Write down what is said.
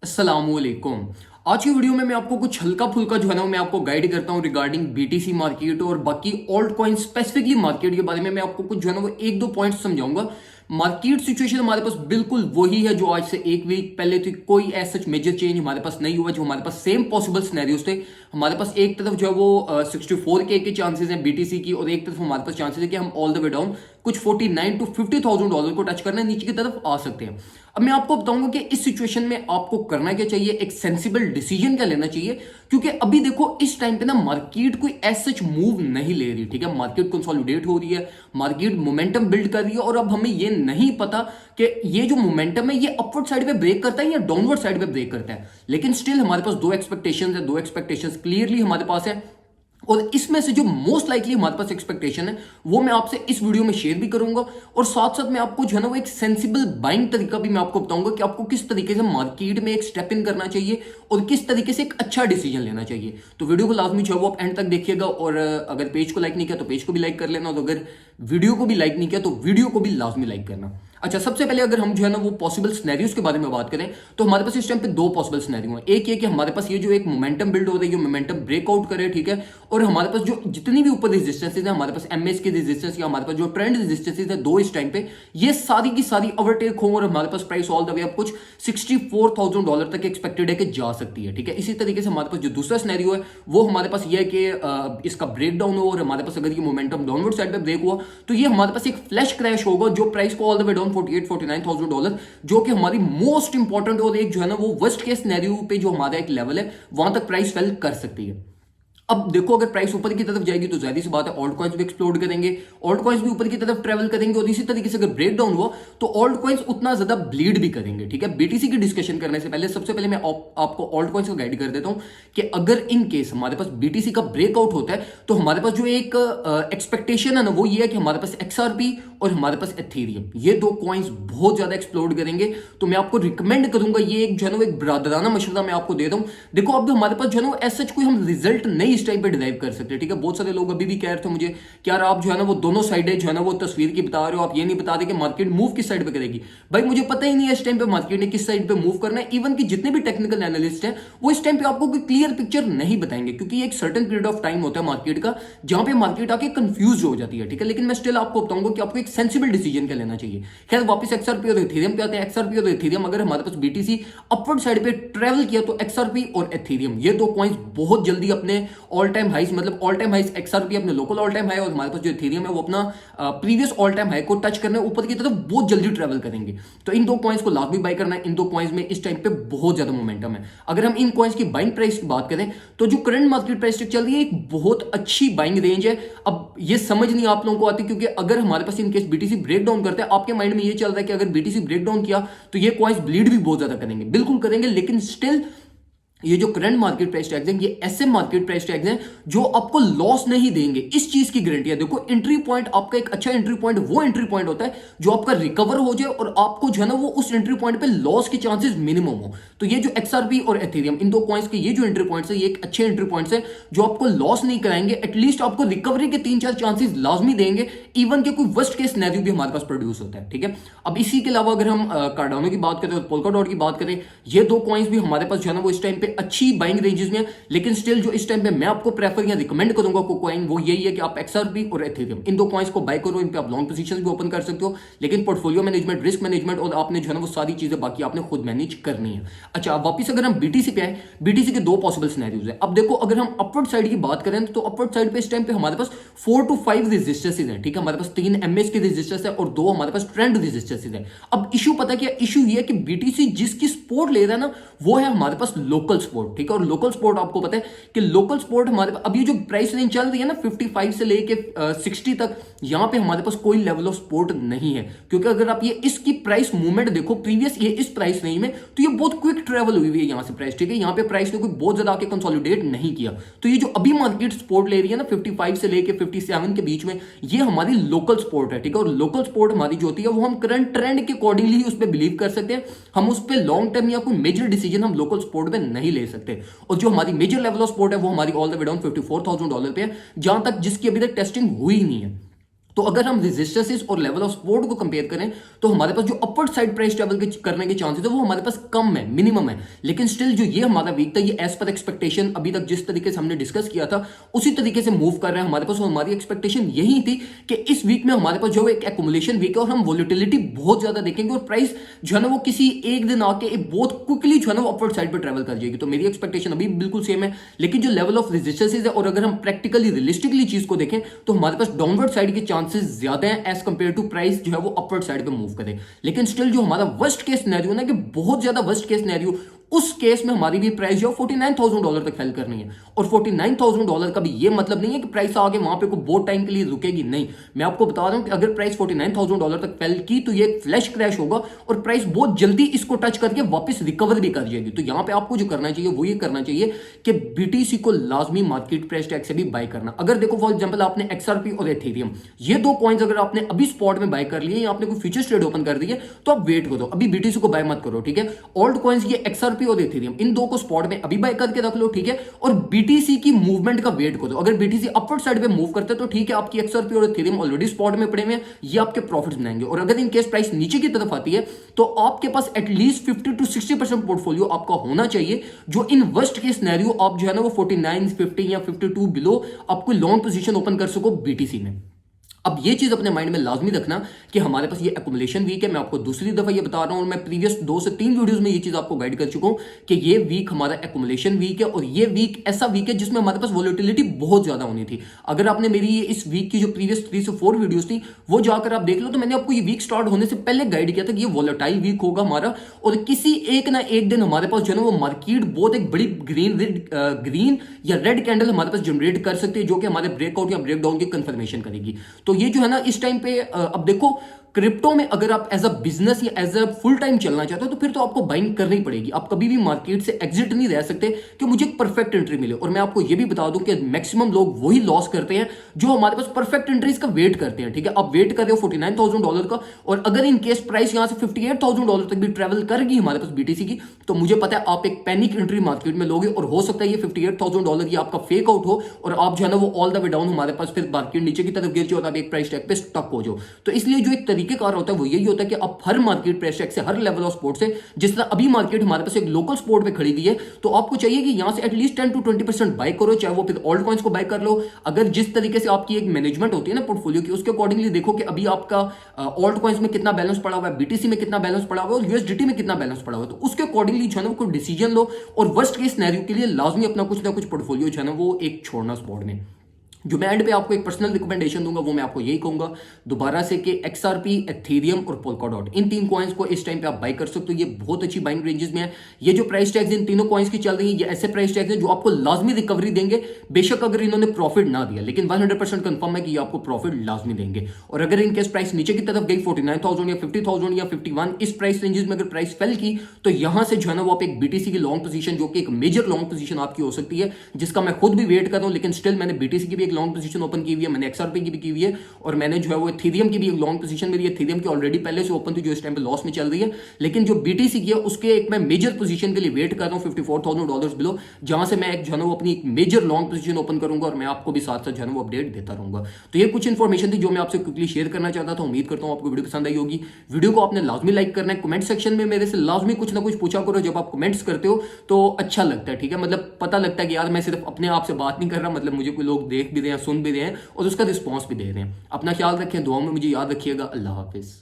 अस्सलामुअलैकुम। आज की वीडियो में मैं आपको कुछ हल्का फुल्का जो है ना मैं आपको गाइड करता हूं रिगार्डिंग बीटीसी मार्केट और बाकी ऑल्ट कॉइन स्पेसिफिकली मार्केट के बारे में मैं आपको कुछ जो है ना वो एक दो पॉइंट्स समझाऊंगा। मार्केट सिचुएशन हमारे पास बिल्कुल वही है जो आज से एक वीक पहले थी। कोई ऐसा मेजर चेंज हमारे पास नहीं हुआ। जो हमारे पास सेम पॉसिबल सिनेरियोज थे। हमारे पास एक तरफ जो है वो 64K के चांसेस हैं बीटीसी की, और एक तरफ हमारे पास चांसेस है कि हम ऑल द वे डाउन कुछ 49 to 50,000 डॉलर को टच करना नीचे की तरफ आ सकते हैं। अब मैं आपको बताऊंगा कि इस सिचुएशन में आपको करना क्या चाहिए, एक सेंसिबल डिसीजन क्या लेना चाहिए। क्योंकि अभी देखो इस टाइम पे ना मार्केट कोई एज सच मूव नहीं ले रही, ठीक है। मार्केट कंसोलिडेट हो रही है, मार्केट मोमेंटम बिल्ड कर रही है, और अब हमें ये नहीं पता कि ये जो मोमेंटम है ये अपवर्ड साइड पे ब्रेक करता है या डाउनवर्ड साइड पे ब्रेक करता है। लेकिन स्टिल हमारे पास दो एक्सपेक्टेशंस है, दो एक्सपेक्टेशंस क्लियरली हमारे पास है, और इसमें से जो मोस्ट लाइकली हमारे पास एक्सपेक्टेशन है वो मैं आपसे इस वीडियो में शेयर भी करूंगा। और साथ साथ मैं आपको जो है ना वो एक सेंसिबल बाइंग तरीका भी मैं आपको बताऊंगा कि आपको किस तरीके से मार्केट में एक स्टेप इन करना चाहिए और किस तरीके से एक अच्छा डिसीजन लेना चाहिए। तो वीडियो को लाजमी जो है वो आप एंड तक देखिएगा, और अगर पेज को लाइक नहीं किया तो पेज को भी लाइक कर लेना, और अगर वीडियो को भी लाइक नहीं किया तो वीडियो को भी लाजमी लाइक करना। अच्छा, सबसे पहले अगर हम जो है ना वो पॉसिबल सिनेरियोज के बारे में बात करें तो हमारे पास इस टाइम पे दो पॉसिबल सिनेरियो हैं। एक ये कि हमारे पास ये जो एक मोमेंटम बिल्ड हो रही है, मोमेंटम ब्रेकआउट करे, ठीक है, और हमारे पास जो जितनी भी ऊपर रेजिस्टेंसेज है, हमारे पास एमएस के रेजिस्टेंस या हमारे पास जो ट्रेंड रेजिस्टेंसेज है दो इस टाइम पे, ये सारी की सारी ओवरटेक हो, और हमारे पास प्राइस ऑल द वे अब कुछ $64,000 तक एक्सपेक्टेड है कि जा सकती है, ठीक है। इसी तरीके से हमारे पास जो दूसरा सिनेरियो है वो हमारे पास ये है कि इसका ब्रेक डाउन हो, और हमारे पास अगर ये मोमेंटम डाउनवर्ड साइड पे ब्रेक हुआ तो ये हमारे पास एक फ्लैश क्रैश होगा जो प्राइस को ऑल द वे डाउन 48-49,000 जो कि हमारी मोस्ट इंपॉर्टेंट और एक जो है ना वो वर्स्ट केस सिनेरियो पे जो हमारा एक लेवल है वहां तक प्राइस फेल कर सकती है। अब देखो अगर प्राइस ऊपर की तरफ जाएगी तो जाहिर सी बात है ऑल्ट कॉइंस भी एक्सप्लोड करेंगे, ऑल्ट कॉइंस भी ऊपर की तरफ ट्रेवल करेंगे, और इसी तरीके से अगर ब्रेक डाउन हुआ तो ऑल्ट कॉइंस उतना ज्यादा ब्लीड भी करेंगे, ठीक है। बीटीसी की डिस्कशन करने से पहले सबसे पहले मैं आपको ऑल्ट कॉइंस को गाइड कर देता हूं कि अगर इन केस हमारे पास बीटीसी का ब्रेकआउट होता है तो हमारे पास जो एक एक्सपेक्टेशन है ना वो ये है कि हमारे पास एक्सआरपी और हमारे पास एथेरियम, ये दो कॉइंस बहुत ज्यादा एक्सप्लोड करेंगे। तो मैं आपको रिकमेंड करूंगा, ये एक जो है ना एक ब्रादराना मशवरा मैं आपको दे दूं। देखो अब हमारे पास जो है ना एज सच कोई हम रिजल्ट नहीं इस टाइम पे डिराइव कर सकते, ठीक है। बहुत सारे लोग अभी भी कह रहे थे मुझे कि यार आप जो है ना वो दोनों साइडें जो है ना वो तस्वीर की बता रहे हो, आप ये नहीं बता रहे कि मार्केट मूव किस साइड पे करेगी। भाई मुझे पता ही नहीं है इस टाइम पे मार्केट ने किस साइड पे मूव करना है। इवन कि जितने भी टेक्निकल एनालिस्ट हैं वो इस टाइम पे आपको कोई क्लियर पिक्चर नहीं बताएंगे, क्योंकि एक सर्टेन पीरियड ऑफ टाइम होता है मार्केट का जहां पे मार्केट आके कंफ्यूज हो जाती है, ठीक है। लेकिन मैं स्टिल आपको बताऊंगा कि आपको एक सेंसिबल डिसीजन क्या लेना चाहिए। खैर वापस एक्सआरपी और एथेरियम पे आते हैं। एक्सआरपी और एथेरियम अगर हमारे पास बीटीसी अपवर्ड साइड पे ट्रेवल किया तो एक्सआरपी और एथेरियम ये दो कॉइंस बहुत जल्दी अपने ऑल टाइम हाइस, मतलब ऑल टाइम हाइस एक्सआरपी अपने लोकल ऑल टाइम हाई, और हमारे पास जो एथेरियम है वो अपना प्रीवियस ऑल टाइम हाई को टच करने ऊपर की तरफ बहुत जल्दी ट्रेवल करेंगे। तो इन दो कॉइंस को लाजमी बाय करना है। इन दो कॉइंस में इस टाइम पे बहुत ज्यादा मोमेंटम है। अगर हम इन कॉइंस की बाइंग प्राइस की बात करें तो जो करंट मार्केट प्राइस चल रही है एक बहुत अच्छी बाइंग रेंज है। अब ये समझ नहीं आप लोगों को आती, क्योंकि अगर हमारे पास इन केस बीटीसी ब्रेक डाउन करते हैं, आपके माइंड में ये चल रहा है कि अगर बीटीसी ब्रेक डाउन किया तो ये कॉइंस ब्लीड भी बहुत ज्यादा करेंगे, बिल्कुल करेंगे। लेकिन स्टिल ये जो करंट मार्केट प्राइस टैग्स हैं ये ऐसे मार्केट प्राइस टैग्स हैं जो आपको लॉस नहीं देंगे, इस चीज की गारंटी है। देखो एंट्री पॉइंट आपका एक अच्छा एंट्री पॉइंट वो एंट्री पॉइंट होता है जो आपका रिकवर हो जाए और आपको जो है ना वो उस एंट्री पॉइंट पे लॉस के चांसेस मिनिमम हो। तो ये जो एक्सआरपी और एथेरियम इन दो कॉइंस के ये जो एंट्री पॉइंट्स है ये एक अच्छे एंट्री पॉइंट्स है जो आपको लॉस नहीं कराएंगे, एटलीस्ट आपको रिकवरी के 3-4 चांसेस लाजमी देंगे। इवन के कोई वर्स्ट केस सिनेरियो भी हमारे पास प्रोड्यूस होता है, ठीक है। अब इसी के अलावा अगर हम कार्डानो की बात करें और पोल्काडॉट की बात करें, ये दो कॉइंस भी हमारे पास जो है ना वो इस टाइम पे अच्छी बाइंग रेंजेस में। लेकिन स्टिल जो इस टाइम पे मैं आपको प्रेफर या रिकमेंड करूंगा को कॉइन वो यही है कि आप एक्सआरपी और एथेरियम इन दो कॉइंस को बाय करो। इन पे आप लॉन्ग पोजीशंस भी ओपन कर सकते हो, लेकिन पोर्टफोलियो मैनेजमेंट, रिस्क मैनेजमेंट और आपने जो है ना वो सारी चीजें बाकी आपने खुद मैनेज करनी है। अच्छा, अब वापस अगर हम बीटीसी पे आए, बीटीसी के दो पॉसिबल सिनेरियोज है। अब देखो अगर हम अपवर्ड साइड की बात करें तो अपवर्ड साइड पे इस टाइम पे हमारे पास 4 to 5 रेजिस्टेंसेस हैं, ठीक है। हमारे पास 3 एमएस के रेजिस्टेंस है और 2 हमारे पास ट्रेंड रेजिस्टेंसेस है। अब इशू पता क्या इशू ये है कि बीटीसी जिसकी सपोर्ट ले रहा है ना वो है हमारे पास लोकल सपोर्ट, ठीक है। और लोकल सपोर्ट आपको पता है कि लोकल सपोर्ट हमारे पास अब ये जो प्राइस रेंज चल रही है ना 55 से लेके 60 तक, यहां पे हमारे पास कोई लेवल ऑफ सपोर्ट नहीं है। क्योंकि अगर आप ये इसकी प्राइस मूवमेंट देखो प्रीवियस ये इस प्राइस रेंज में तो ये बहुत क्विक ट्रेवल हुई है यहां से प्राइस, ठीक है। यहां पे प्राइस ने कोई बहुत ज्यादा आके कंसोलिडेट नहीं किया। तो ये जो अभी मार्केट सपोर्ट ले रही है ना 55 से लेके 57 के बीच में, ये हमारी लोकल सपोर्ट है, ठीक है। और लोकल सपोर्ट हमारी जो होती है वो हम करंट ट्रेंड के अकॉर्डिंगली उस पर बिलीव कर सकते हैं। हम उस पर लॉन्ग टर्म या कोई मेजर डिसीजन हम लोकल सपोर्ट में नहीं ले सकते। और जो हमारी मेजर लेवल ऑफ सपोर्ट है वो हमारी ऑल द वे डाउन $54,000 पे है, जहां तक जिसकी अभी तक टेस्टिंग हुई नहीं है। तो अगर हम रेजिस्टेंसेस और लेवल ऑफ सपोर्ट को कंपेयर करें तो हमारे पास जो अपवर्ड साइड प्राइस ट्रेवल के करने के चांसेस है वो हमारे पास कम है, मिनिमम है। लेकिन स्टिल जो ये हमारा वीक था, ये एज पर एक्सपेक्टेशन अभी तक जिस तरीके से हमने डिस्कस किया था उसी तरीके से मूव कर रहे हैं हमारे पास। और हमारी एक्सपेक्टेशन यही थी कि इस वीक में हमारे पास जो एक एक्युमुलेशन वीक है और हम वोलेटिलिटी बहुत ज्यादा देखेंगे और प्राइस जो है ना वो किसी एक दिन आके बहुत क्विकली जो है ना वो अपवर्ड साइड पर ट्रेवल कर जाएगी। तो मेरी एक्सपेक्टेशन अभी बिल्कुल सेम है। लेकिन जो लेवल ऑफ रेजिस्टेंसेस है और अगर हम प्रैक्टिकली रियलिस्टिकली चीज को देखें तो हमारे पास डाउनवर्ड साइड के चांसेस ज्यादा हैं एज कंपेयर टू प्राइस जो है वो अपवर्ड साइड पे मूव करे। लेकिन स्टिल जो हमारा वर्स्ट केस सिनेरियो ना, कि बहुत ज्यादा वर्स्ट केस सिनेरियो, उस केस में हमारी भी प्राइस जो $49,000 तक फेल करनी है। और $49,000 का भी ये मतलब नहीं है कि प्राइस आगे वहां पे कोई बहुत टाइम के लिए रुकेगी, नहीं। मैं आपको बता रहा हूं कि अगर प्राइस $49,000 तक फेल की तो ये फ्लैश क्रैश होगा और प्राइस बहुत जल्दी इसको टच करके वापस रिकवर भी कर जाएगी। तो यहां पे आपको जो करना चाहिए वो ये करना चाहिए कि बीटीसी को लाजमी मार्केट प्राइस टैग से भी बाय करना। अगर देखो फॉर एग्जांपल आपने एक्सआरपी और एथेरियम ये दो कॉइन्स अगर आपने अभी स्पॉट में बाय कर लिए या आपने कोई फ्यूचर्स ट्रेड ओपन कर दिए तो आप वेट करो, अभी बीटीसी को बाय मत करो, ठीक है। ऑल्ट कॉइन्स ये एक्सआरपी और एथेरियम इन दो को स्पॉट में अभी बाय करके रख लो, ठीक है। और बीटीसी की मूवमेंट का वेट करो। अगर बीटीसी अपवर्ड साइड पे मूव करते तो ठीक है, आपकी एक्सआरपी और एथेरियम ऑलरेडी स्पॉट में पड़े हुए हैं, ये आपके प्रॉफिट्स बनाएंगे। और अगर इन केस प्राइस नीचे की तरफ आती है तो आपके पास एटलीस्ट 50 to 60% पोर्टफोलियो आपका होना चाहिए, जो इन वर्स्ट केस सिनेरियो आप जो है ना वो 49, 50 या 52 बिलो आपको लॉन्ग पोजीशन ओपन कर सको बीटीसी में। अब ये चीज अपने माइंड में लाजमी रखना कि हमारे पास ये एक्युमुलेशन वीक है। मैं आपको दूसरी दफा ये बता रहा हूं और मैं प्रीवियस 2 से 3 वीडियोस में ये चीज आपको गाइड कर चुका हूं कि ये वीक हमारा एक्युमुलेशन वीक है और ये वीक ऐसा वीक है जिसमें हमारे पास वोलेटिलिटी बहुत ज्यादा होनी थी। अगर आपने मेरी ये इस वीक की जो प्रीवियस 3 से 4 वीडियोस थी वो जाकर आप देख लो तो मैंने आपको ये वीक स्टार्ट होने से पहले गाइड किया था कि ये वोलेटाइल वीक होगा हमारा और किसी एक ना एक दिन हमारे पास जो है ना वो मार्केट बहुत एक बड़ी ग्रीन या रेड कैंडल हमारे पास जनरेट कर सकती है जो कि हमारे ब्रेकआउट या ब्रेकडाउन की कंफर्मेशन करेगी। तो ये जो है ना इस टाइम पे अब देखो क्रिप्टो में अगर आप एज अ बिजनेस या एज अ फुल टाइम चलना चाहते हो तो फिर तो आपको बाइंग करनी पड़ेगी। आप कभी भी मार्केट से एग्जिट नहीं रह सकते कि मुझे एक परफेक्ट एंट्री मिले। और मैं आपको ये भी बता दूं कि मैक्सिमम लोग वही लॉस करते हैं जो हमारे पास परफेक्ट एंट्रीज का वेट करते हैं, ठीक है। आप वेट कर रहे हो $49,000 का और अगर इन केस प्राइस यहां से $58,000 तक भी ट्रेवल करेगी हमारे पास बीटीसी की तो मुझे पता है आप एक पैनिक एंट्री मार्केट में लोगे और हो सकता है ये $58,000 ये आपका फेक आउट हो और आप जो है ना वो ऑल द वे डाउन हमारे पास फिर मार्केट नीचे की तरफ गिर जाओ और आप एक प्राइस टैग पे स्टक हो जाओ। तो इसलिए जो एक तरीकेकार होता है वो यही होता है कि आप हर मार्केट प्राइस टैग से हर लेवल ऑफ सपोर्ट से, जिस तरह अभी मार्केट हमारे पास एक लोकल सपोर्ट पे खड़ी हुई है तो आपको चाहिए कि यहां से एटलीस्ट 10 to 20% बाय करो, चाहे वो फिर ऑल्ट कॉइन्स को बाय कर लो। अगर जिस तरीके से आपकी एक मैनेजमेंट होती है ना पोर्टफोलियो की उसके अकॉर्डिंगली देखो कि अभी आपका ऑल्ट कॉइन्स में कितना बैलेंस पड़ा हुआ है, बीटीसी में कितना बैलेंस पड़ा हुआ है और यूएसडीटी में कितना बैलेंस पड़ा हुआ है। तो उसके अकॉर्डिंगली जो है ना कोई डिसीजन लो और वर्स्ट केस सिनेरियो के लिए लाजमी अपना कुछ ना कुछ पोर्टफोलियो जो है ना वो एक छोड़ना स्पॉट में। जो मैं एंड पे आपको एक पर्सनल रिकमेंडेशन दूंगा वो मैं आपको यही कहूंगा दोबारा से कि एक्सआरपी, एथेरियम और पोल्काडॉट इन 3 कॉइन्स को इस टाइम पे आप बाय कर सकते हो। ये बहुत अच्छी बाइंग रेंजेस में है। ये जो प्राइस टैग्स इन तीनों कॉइन्स की चल रही है ये ऐसे प्राइस टैग्स हैं जो आपको लाजमी रिकवरी देंगे, बेशक अगर इन्होंने प्रॉफिट ना दिया, लेकिन 100% कंफर्म है कि ये आपको प्रॉफिट लाजमी देंगे। और अगर इनकेस प्राइस नीचे की तरफ गई 49,000 या 50,000 या 51 इस प्राइस रेंजेस में अगर प्राइस फेल की तो यहां से जो है ना वो आप एक बीटीसी की लॉन्ग पोजीशन जो कि एक मेजर लॉन्ग पोजीशन आपकी हो सकती है, जिसका मैं खुद भी वेट कर रहा हूं। लेकिन स्टिल मैंने बीटीसी की भी एक लॉन्ग पोजीशन ओपन की हुई है, मैंने एक्सआरपी की भी की हुई है और मैंने जो है वो एथेरियम की भी एक लॉन्ग पोजीशन मेरी एथेरियम की ऑलरेडी पहले से ओपन थी जो इस टाइम पे लॉस में चल रही है। लेकिन जो बीटीसी की है उसके एक मैं मेजर पोजीशन के लिए वेट कर रहा हूं $54,000 बिलो, जहां से मैं एक जो है ना वो अपनी एक मेजर लॉन्ग पोजीशन ओपन करूंगा और मैं आपको भी साथ साथ जो है ना वो अपडेट देता रहूंगा। तो ये कुछ इंफॉर्मेशन थी जो मैं आपसे क्विकली शेयर करना चाहता था। उम्मीद करता हूं आपको वीडियो पसंद आई होगी। वीडियो को आपने लाजमी लाइक करना है। कमेंट सेक्शन में मेरे से लाजमी कुछ ना कुछ पूछा करो। जब आप कमेंट्स करते हो तो अच्छा लगता है, ठीक है। मतलब पता लगता है कि यार मैं सिर्फ अपने आप से बात नहीं कर रहा, मतलब मुझे कोई लोग देख भी रहे हैं, सुन भी रहे हैं और उसका रिस्पॉन्स भी दे रहे हैं। अपना ख्याल रखें, दुआ में मुझे याद रखिएगा। अल्लाह हाफिज।